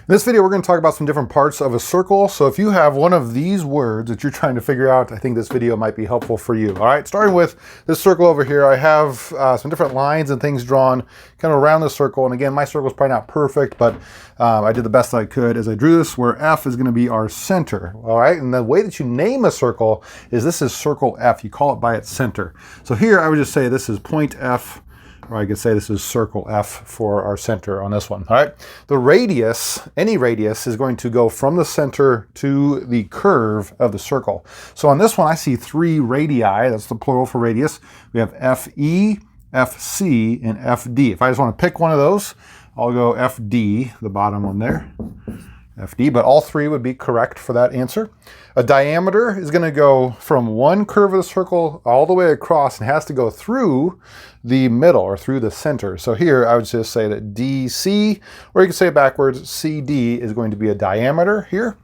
In this video, we're going to talk about some different parts of a circle. So if you have one of these words that you're trying to figure out, I think this video might be helpful for you. All right, starting with this circle over here, I have some different lines and things drawn kind of around the circle. And again, my circle is probably not perfect, but I did the best I could as I drew this, where F is going to be our center. All right, and the way that you name a circle is this is circle F. You call it by its center. So here I would just say this is point F, or I could say this is circle F for our center on this one. All right. The radius, any radius, is going to go from the center to the curve of the circle. So on this one, I see 3 radii. That's the plural for radius. We have FE, FC, and FD. If I just want to pick one of those, I'll go FD, the bottom one there. FD, but all 3 would be correct for that answer. A diameter is going to go from one curve of the circle all the way across and has to go through the middle or through the center. So here I would just say that DC, or you can say it backwards, CD is going to be a diameter here.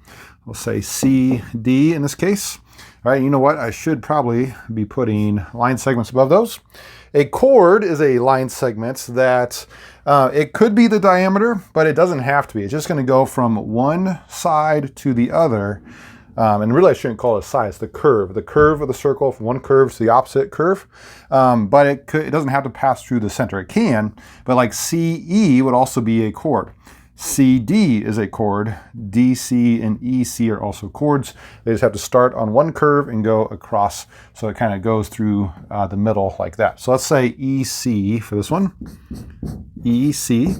We'll say CD in this case. All right, you know what? I should probably be putting line segments above those. A chord is a line segment that it could be the diameter, but it doesn't have to be. It's just going to go from one side to the other. And really, I shouldn't call it a side. It's the curve of the circle, from one curve to the opposite curve. But it doesn't have to pass through the center. It can, but like CE would also be a chord. CD is a chord. DC and EC are also chords. They just have to start on one curve and go across. So it kind of goes through the middle like that. So let's say EC for this one. EC.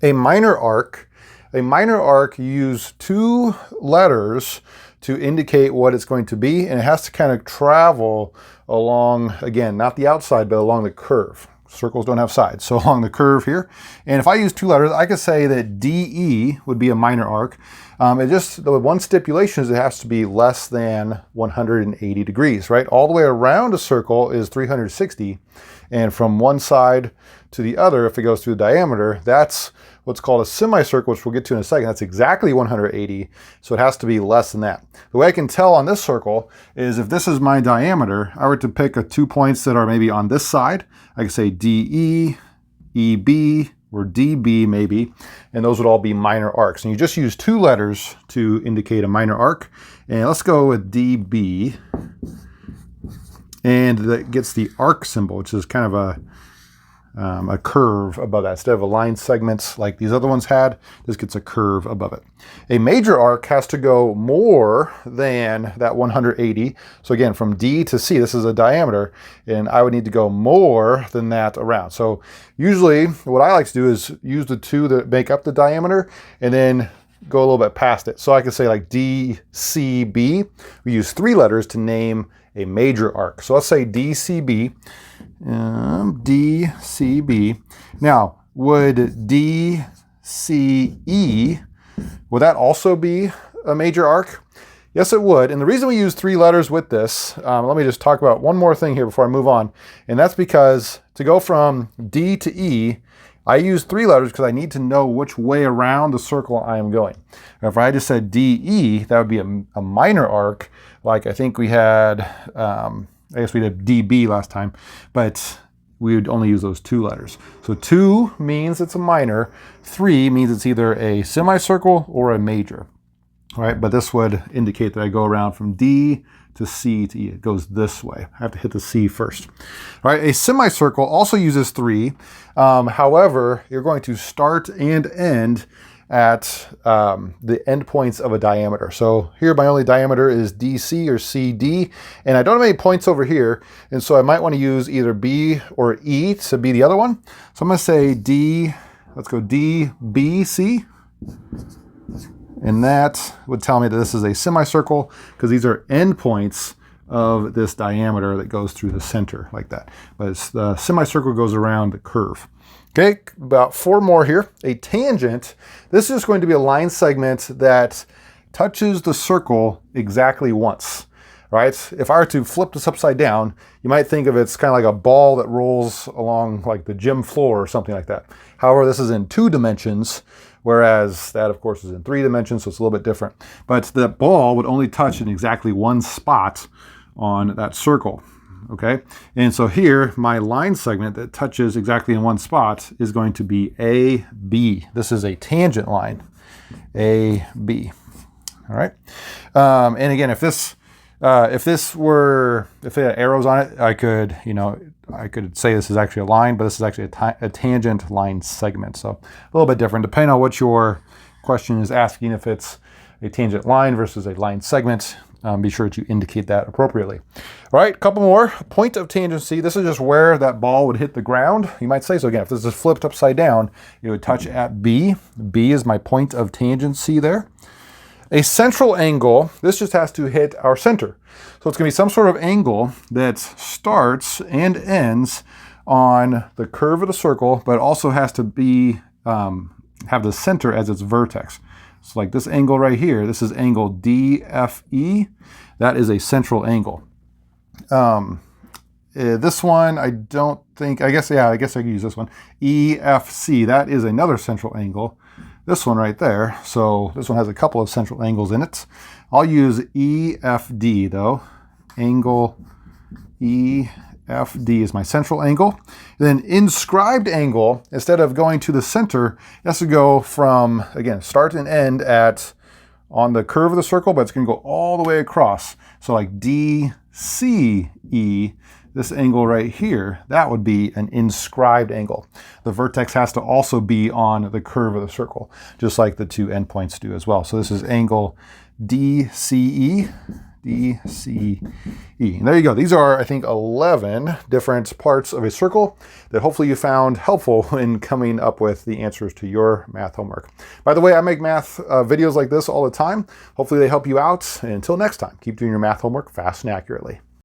A minor arc. A minor arc, you use 2 letters to indicate what it's going to be, and it has to kind of travel along, again, not the outside, but along the curve. Circles don't have sides, so along the curve here. And if I use 2 letters, I could say that DE would be a minor arc. The one stipulation is it has to be less than 180 degrees, right? All the way around a circle is 360, and from one side to the other, if it goes through the diameter, that's what's called a semicircle, which we'll get to in a second. That's exactly 180, so it has to be less than that. The way I can tell on this circle is if this is my diameter, I were to pick 2 points that are maybe on this side, I could say DE, EB, or DB maybe, and those would all be minor arcs. And you just use 2 letters to indicate a minor arc. And let's go with DB. And that gets the arc symbol, which is kind of a curve above that. Instead of a line segment like these other ones had, this gets a curve above it. A major arc has to go more than that 180. So again, from D to C, this is a diameter, and I would need to go more than that around. So usually what I like to do is use the 2 that make up the diameter and then go a little bit past it. So I could say like DCB. We use 3 letters to name a major arc. So let's say DCB. DCB. Now, would DCE, would that also be a major arc? Yes, it would. And the reason we use 3 letters with this, let me just talk about one more thing here before I move on. And that's because to go from D to E, I use 3 letters because I need to know which way around the circle I am going. If I just said DE, that would be a minor arc. Like I think we had, I guess we did DB last time, but we would only use those 2 letters. So 2 means it's a minor, 3 means it's either a semicircle or a major. All right, but this would indicate that I go around from D to C to E. It goes this way. I have to hit the C first. All right, a semicircle also uses 3. However, you're going to start and end at the endpoints of a diameter. So here my only diameter is DC or CD, and I don't have any points over here, and so I might want to use either B or E to be the other one. So I'm going to say D, let's go DBC, and that would tell me that this is a semicircle because these are endpoints of this diameter that goes through the center like that. But the semicircle goes around the curve. Okay, about 4 more here. A tangent, this is going to be a line segment that touches the circle exactly once, right? If I were to flip this upside down, you might think of it's kind of like a ball that rolls along like the gym floor or something like that. However, this is in 2 dimensions, whereas that, of course, is in 3 dimensions, so it's a little bit different. But the ball would only touch in exactly one spot on that circle. Okay, and so here my line segment that touches exactly in one spot is going to be AB. This is a tangent line. AB. All right. And again, if it had arrows on it, I could, I could say this is actually a line, but this is actually a tangent line segment. So a little bit different depending on what your question is asking. If it's a tangent line versus a line segment, be sure to indicate that appropriately. All right, a couple more. Point of tangency. This is just where that ball would hit the ground. You might say, so again, if this is flipped upside down, it would touch at B. B is my point of tangency there. A central angle, this just has to hit our center. So it's going to be some sort of angle that starts and ends on the curve of the circle, but also has to be have the center as its vertex. So like this angle right here, this is angle DFE. That is a central angle. This one, I don't think, I guess I could use this one. EFC, that is another central angle. This one right there, so this one has a couple of central angles in it. I'll use EFD though. Angle EFD is my central angle. And then inscribed angle, instead of going to the center, it has to go from, again, start and end on the curve of the circle, but it's going to go all the way across. So like DCE, this angle right here, that would be an inscribed angle. The vertex has to also be on the curve of the circle, just like the two endpoints do as well. So this is angle DCE, DCE. And there you go. These are, I think, 11 different parts of a circle that hopefully you found helpful in coming up with the answers to your math homework. By the way, I make math videos like this all the time. Hopefully they help you out. And until next time, keep doing your math homework fast and accurately.